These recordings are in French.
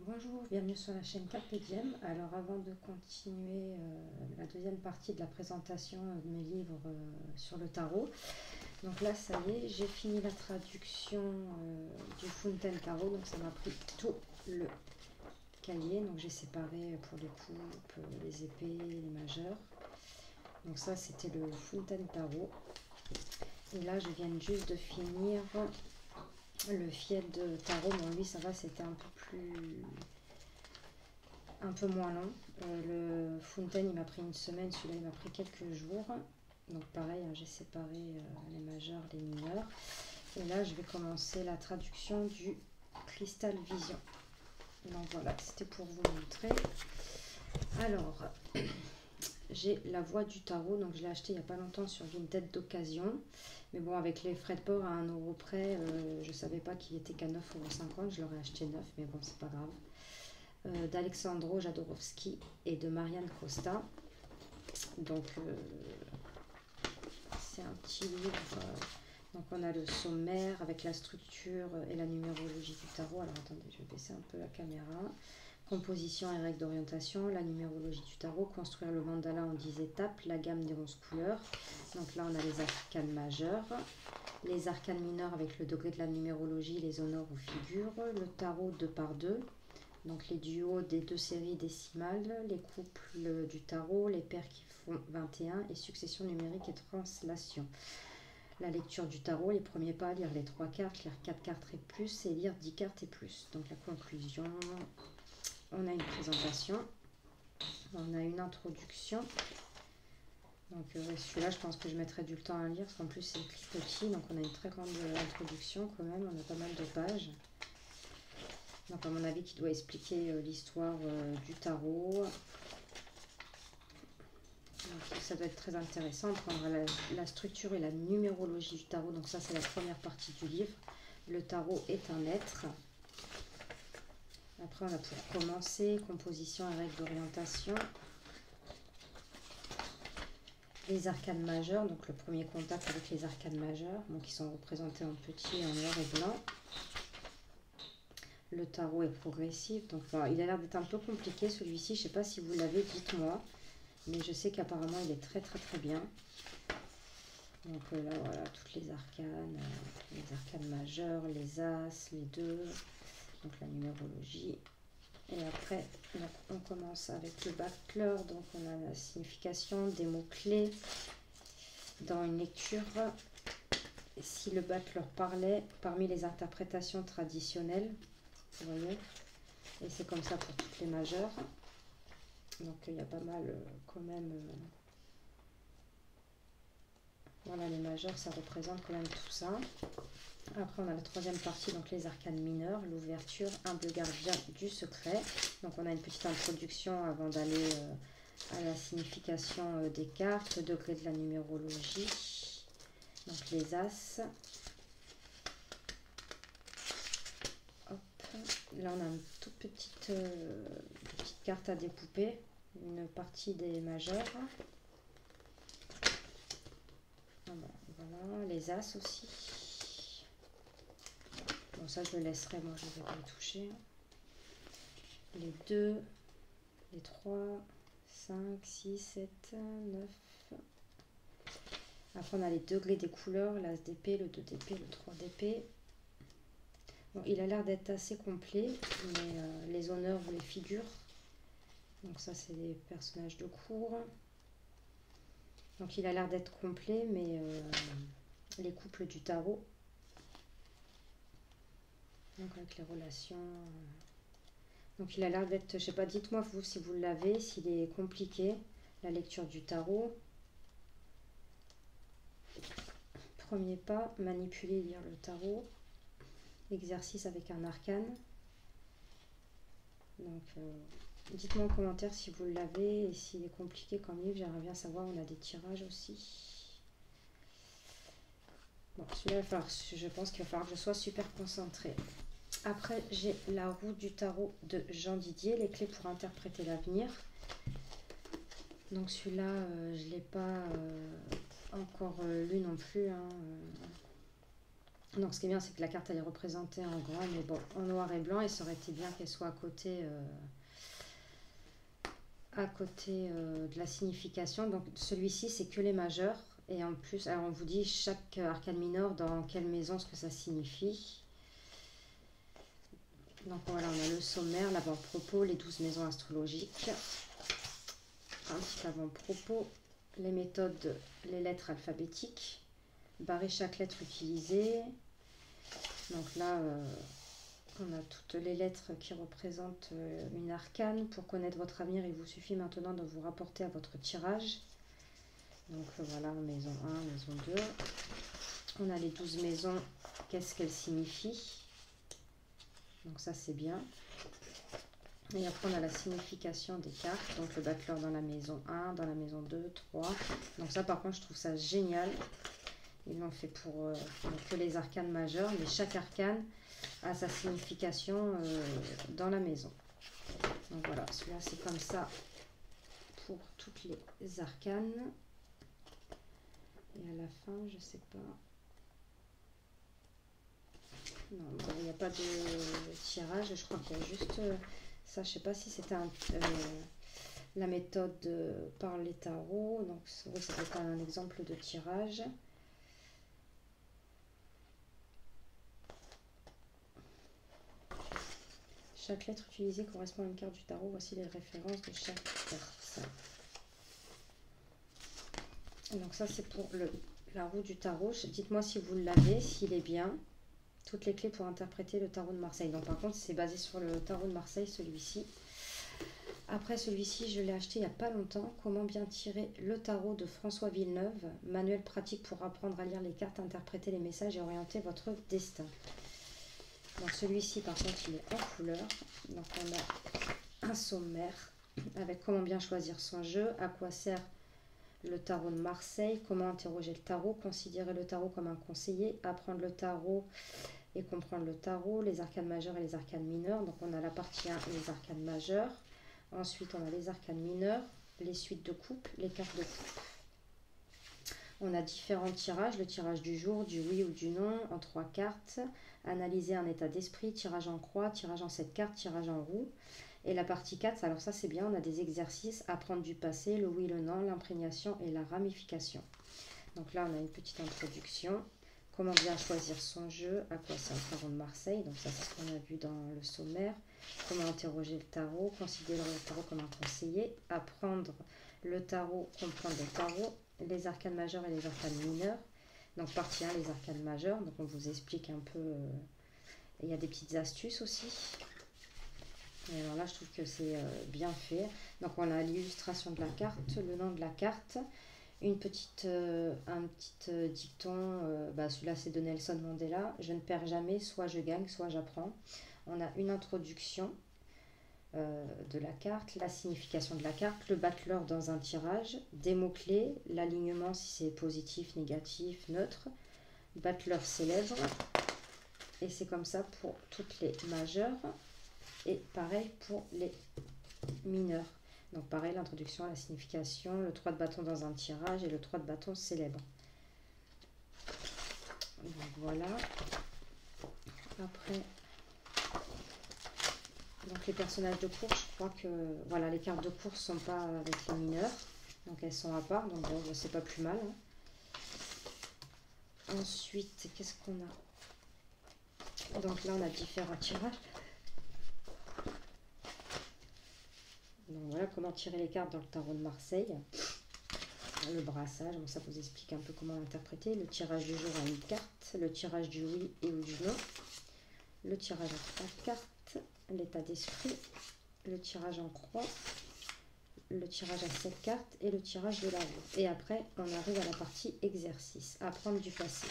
Bonjour, bienvenue sur la chaîne Carpe Diem. Alors avant de continuer la deuxième partie de la présentation de mes livres sur le tarot, donc là ça y est, j'ai fini la traduction du Fountain Tarot, donc ça m'a pris tout le cahier, donc j'ai séparé pour les coupes, les épées, les majeurs. Donc ça c'était le Fountain Tarot. Et là je viens juste de finir le fiel de tarot. Bon lui ça va, c'était un peu moins long. Le Fountain il m'a pris une semaine, celui-là il m'a pris quelques jours. Donc pareil, hein, j'ai séparé les majeurs, les mineurs. Et là je vais commencer la traduction du Crystal Vision. Donc voilà, c'était pour vous montrer. Alors, j'ai la voix du tarot, donc je l'ai acheté il n'y a pas longtemps sur Vinted d'occasion. Mais bon, avec les frais de port à 1 euro près, je ne savais pas qu'il était qu'à 9,50 €. Je l'aurais acheté neuf, mais bon, c'est pas grave. D'Alexandro Jodorowsky et de Marianne Costa. Donc, c'est un petit livre. Donc, on a le sommaire avec la structure et la numérologie du tarot. Alors, attendez, je vais baisser un peu la caméra. Composition et règles d'orientation, la numérologie du tarot, construire le mandala en 10 étapes, la gamme des 11 couleurs. Donc là, on a les arcanes majeurs, les arcanes mineurs avec le degré de la numérologie, les honneurs ou figures, le tarot 2 par 2, donc les duos des deux séries décimales, les couples du tarot, les paires qui font 21 et succession numérique et translation. La lecture du tarot, les premiers pas, lire les 3 cartes, lire 4 cartes et plus, et lire 10 cartes et plus. Donc la conclusion, on a une présentation, on a une introduction. Donc celui-là, je pense que je mettrai du temps à lire, parce qu'en plus c'est écrit petit, donc on a une très grande introduction quand même, on a pas mal de pages. Donc à mon avis, qui doit expliquer l'histoire du tarot. Donc, ça doit être très intéressant. On prendra la structure et la numérologie du tarot. Donc ça, c'est la première partie du livre. Le tarot est un être. Après, on a pour commencer composition et règles d'orientation. Les arcanes majeures, donc le premier contact avec les arcanes majeures, donc qui sont représentés en petit, en noir et blanc. Le tarot est progressif, donc enfin, il a l'air d'être un peu compliqué celui-ci. Je ne sais pas si vous l'avez, dites-moi. Mais je sais qu'apparemment il est très très très bien. Donc là voilà, toutes les arcanes majeures, les as, les deux, donc la numérologie. Et après donc, on commence avec le backleur, donc on a la signification des mots-clés dans une lecture. Si le backleur parlait parmi les interprétations traditionnelles, vous voyez, et c'est comme ça pour toutes les majeures. Donc il y a pas mal quand même. Voilà, les majeurs, ça représente quand même tout ça. Après, on a la troisième partie, donc les arcanes mineurs, l'ouverture, humble gardien du secret. Donc on a une petite introduction avant d'aller à la signification des cartes, le degré de la numérologie. Donc les as. Hop. Là, on a une toute petite carte à découper, une partie des majeurs. Voilà, les as aussi. Bon, ça je le laisserai, moi je ne vais pas le toucher. Les 2, les 3, 5, 6, 7, 9. Après on a les degrés des couleurs, l'as d'épée, le 2 d'épée, le 3 d'épée. Bon, il a l'air d'être assez complet, mais les honneurs ou les figures. Donc ça c'est les personnages de cour. Donc il a l'air d'être complet, mais les couples du tarot. Donc avec les relations. Donc il a l'air d'être, je sais pas, dites-moi vous si vous l'avez, s'il est compliqué, la lecture du tarot. Premier pas, manipuler, lire le tarot. Exercice avec un arcane. Donc dites-moi en commentaire si vous l'avez et s'il est compliqué comme livre, j'aimerais bien savoir, on a des tirages aussi. Bon, celui-là, je pense qu'il va falloir que je sois super concentrée. Après, j'ai la roue du tarot de Jean Didier, les clés pour interpréter l'avenir. Donc celui-là, je ne l'ai pas encore lu non plus. Hein. Donc ce qui est bien, c'est que la carte elle est représentée en grand, mais bon, en noir et blanc, et ça aurait été bien qu'elle soit à côté de la signification. Donc celui-ci, c'est que les majeurs. Et en plus, alors on vous dit chaque arcane mineur dans quelle maison ce que ça signifie. Donc voilà, on a le sommaire, l'avant-propos, les 12 maisons astrologiques. Un petit avant-propos, les méthodes, les lettres alphabétiques. Barrer chaque lettre utilisée. Donc là, on a toutes les lettres qui représentent une arcane. Pour connaître votre avenir, il vous suffit maintenant de vous rapporter à votre tirage. Donc voilà, maison 1, maison 2. On a les 12 maisons, qu'est-ce qu'elles signifient. Donc ça c'est bien. Et après on a la signification des cartes. Donc le battleur dans la maison 1, dans la maison 2, 3. Donc ça par contre je trouve ça génial. Ils l'ont fait pour que les arcanes majeures, mais chaque arcane a sa signification dans la maison. Donc voilà, celui-là c'est comme ça pour toutes les arcanes. Et à la fin, je sais pas. Non, il n'y a pas de tirage. Je crois qu'il y a juste ça. Je sais pas si c'était la méthode par les tarots. Donc oui, ça peut être un exemple de tirage. Chaque lettre utilisée correspond à une carte du tarot. Voici les références de chaque carte. Donc ça c'est pour la roue du tarot. Dites-moi si vous l'avez, s'il est bien. Toutes les clés pour interpréter le tarot de Marseille. Donc par contre c'est basé sur le tarot de Marseille, celui-ci. Après celui-ci je l'ai acheté il n'y a pas longtemps. Comment bien tirer le tarot de François Villeneuve. Manuel pratique pour apprendre à lire les cartes, interpréter les messages et orienter votre destin. Donc celui-ci par contre il est en couleur. Donc on a un sommaire avec comment bien choisir son jeu, à quoi sert le tarot de Marseille, comment interroger le tarot, considérer le tarot comme un conseiller, apprendre le tarot et comprendre le tarot, les arcanes majeures et les arcanes mineures. Donc on a la partie 1, les arcanes majeures. Ensuite on a les arcanes mineures, les suites de coupe, les cartes de coupe. On a différents tirages, le tirage du jour, du oui ou du non en 3 cartes, analyser un état d'esprit, tirage en croix, tirage en 7 cartes, tirage en roue. Et la partie 4, alors ça c'est bien, on a des exercices, apprendre du passé, le oui, le non, l'imprégnation et la ramification. Donc là on a une petite introduction, comment bien choisir son jeu, à quoi sert le tarot de Marseille, donc ça c'est ce qu'on a vu dans le sommaire, comment interroger le tarot, considérer le tarot comme un conseiller, apprendre le tarot, comprendre le tarot, les arcanes majeures et les arcanes mineures. Donc partie 1, les arcanes majeures, donc on vous explique un peu, il y a des petites astuces aussi. Et alors là je trouve que c'est bien fait. Donc on a l'illustration de la carte, le nom de la carte, un petit dicton, celui-là c'est de Nelson Mandela, je ne perds jamais, soit je gagne, soit j'apprends. On a une introduction de la carte, la signification de la carte, le battleur dans un tirage, des mots-clés, l'alignement si c'est positif, négatif, neutre, battleur célèbre, et c'est comme ça pour toutes les majeures. Et pareil pour les mineurs. Donc pareil, l'introduction, la signification, le 3 de bâton dans un tirage et le 3 de bâton célèbre. Donc voilà. Après, donc les personnages de course, je crois que voilà, les cartes de course sont pas avec les mineurs. Donc elles sont à part, donc bon, c'est pas plus mal. Hein. Ensuite, qu'est-ce qu'on a? Donc là, on a différents tirages. Donc voilà comment tirer les cartes dans le tarot de Marseille. Le brassage, bon, ça vous explique un peu comment l'interpréter. Le tirage du jour à une carte, le tirage du oui et ou du non, le tirage à 3 cartes, l'état d'esprit, le tirage en croix, le tirage à 7 cartes et le tirage de la roue. Et après, on arrive à la partie exercice, apprendre du passé.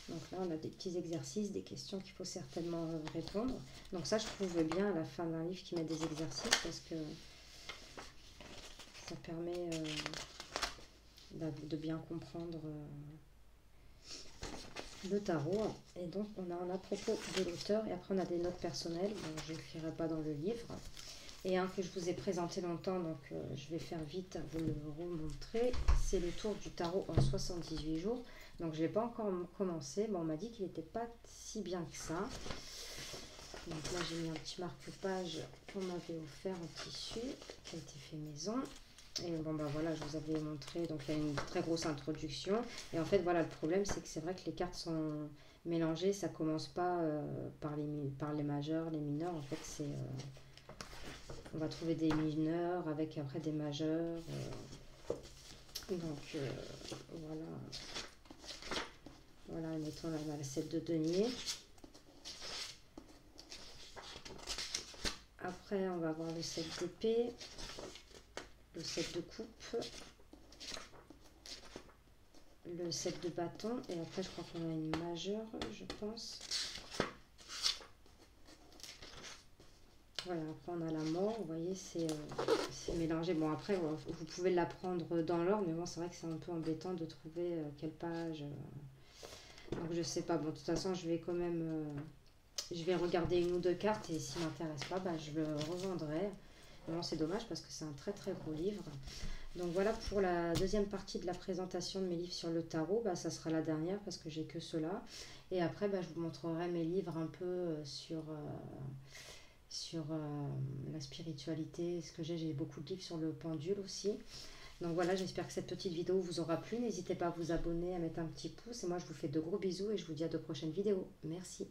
Donc là, on a des petits exercices, des questions qu'il faut certainement répondre. Donc ça, je trouve bien à la fin d'un livre qui met des exercices parce que ça permet de bien comprendre le tarot. Et donc, on a un à propos de l'auteur et après, on a des notes personnelles. Bon, je n'écrirai pas dans le livre. Et un que je vous ai présenté longtemps, donc je vais faire vite à vous le remontrer. C'est le tour du tarot en 78 jours. Donc je l'ai pas encore commencé. Bon, on m'a dit qu'il n'était pas si bien que ça. Donc là j'ai mis un petit marque-page qu'on m'avait offert en tissu, qui a été fait maison. Et bon bah voilà, je vous avais montré, donc il y a une très grosse introduction. Et en fait voilà, le problème c'est que c'est vrai que les cartes sont mélangées, ça commence pas par les majeurs, les mineurs. En fait c'est on va trouver des mineurs avec après des majeurs. Donc voilà. Voilà, mettons là, on a la 7 de denier. Après, on va avoir le 7 d'épée, le 7 de coupe, le 7 de bâton. Et après, je crois qu'on a une majeure, je pense. Voilà, après, on a la mort. Vous voyez, c'est mélangé. Bon, après, vous pouvez la prendre dans l'ordre, mais bon, c'est vrai que c'est un peu embêtant de trouver quelle page. Donc, je sais pas. Bon, de toute façon, je vais quand même... je vais regarder une ou deux cartes et s'il m'intéresse pas, bah, je le revendrai. Bon, c'est dommage parce que c'est un très très gros livre. Donc voilà pour la deuxième partie de la présentation de mes livres sur le tarot. Bah, ça sera la dernière parce que j'ai que cela. Et après, bah, je vous montrerai mes livres un peu sur la spiritualité. Ce que j'ai beaucoup de livres sur le pendule aussi. Donc voilà, j'espère que cette petite vidéo vous aura plu. N'hésitez pas à vous abonner, à mettre un petit pouce. Et moi, je vous fais de gros bisous et je vous dis à de prochaines vidéos. Merci.